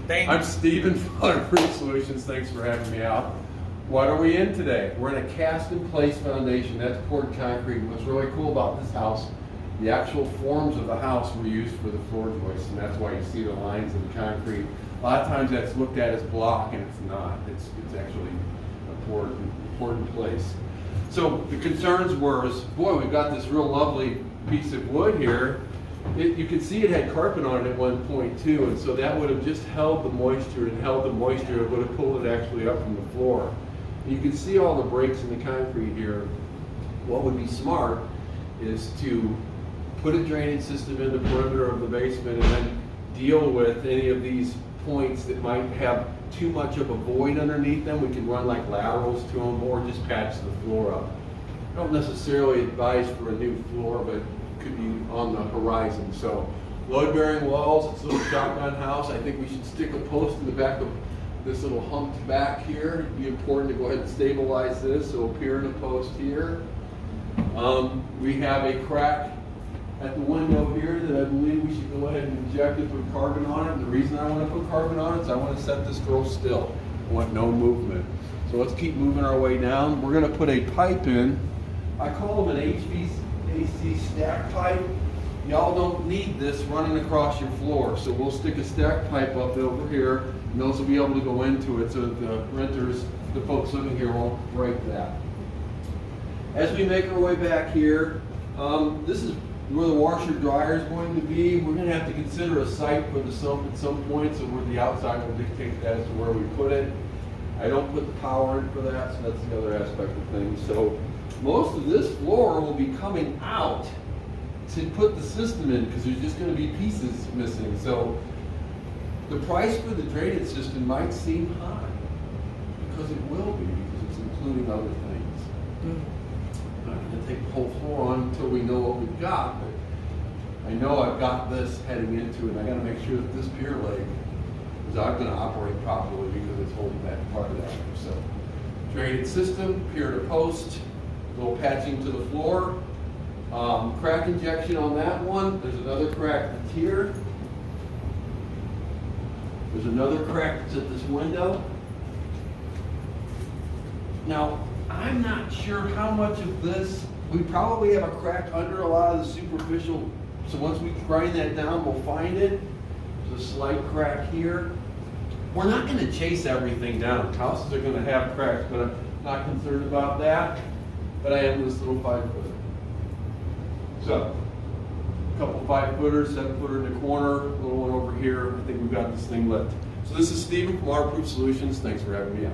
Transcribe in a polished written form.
I'm Steven from Waterproof Solutions. Thanks for having me out. What are we in today? We're in a cast-in-place foundation. That's poured concrete. What's really cool about this house, the actual forms of the house were used for the floor joists, and that's why you see the lines of the concrete. A lot of times that's looked at as block, and it's not. It's actually poured in place. So the concerns were, boy, we've got this real lovely piece of wood here. You can see it had carpet on it at one point too, and so that would have just held the moisture and held the moisture. It would have pulled it actually up from the floor. And you can see all the breaks in the concrete here. What would be smart is to put a drainage system in the perimeter of the basement and then deal with any of these points that might have too much of a void underneath them. We can run like laterals to them or just patch the floor up. I don't necessarily advise for a new floor, but could be on the horizon. So load-bearing walls, it's a little shotgun house. I think we should stick a post in the back of this little humped back here. It'd be important to go ahead and stabilize this. So pier and a post here. We have a crack at the window here that I believe we should go ahead and inject it with carbon on it. And the reason I want to put carbon on it is I want to set this girl still. I want no movement. So let's keep moving our way down. We're going to put a pipe in. I call them an HVAC stack pipe. Y'all don't need this running across your floor, so we'll stick a stack pipe up over here, and those will be able to go into it so that the renters, the folks living here, won't break that. As we make our way back here, this is where the washer dryer is going to be. We're going to have to consider a site for the sump at some point, so where the outside will dictate that as to where we put it. I don't put the power in for that, so that's the other aspect of things. So most of this floor will be coming out to put the system in because there's just going to be pieces missing. So the price for the drainage system might seem high because it will be, because it's including other things. I'm not going to take the whole floor on until we know what we've got, but I know I've got this heading into it. I got to make sure that this pier leg is not going to operate properly because it's holding back part of that. So drainage system, pier to post, little patching to the floor, crack injection on that one. There's another crack that's here. There's another crack that's at this window. Now, I'm not sure how much of this, we probably have a crack under a lot of the superficial, so once we grind that down, we'll find it. There's a slight crack here. We're not going to chase everything down. Houses are going to have cracks, but I'm not concerned about that. But I am this little 5-footer. So, a couple 5-footers, 7-footer in the corner, a little one over here. I think we've got this thing lit. So this is Steven from Waterproof Solutions. Thanks for having me out.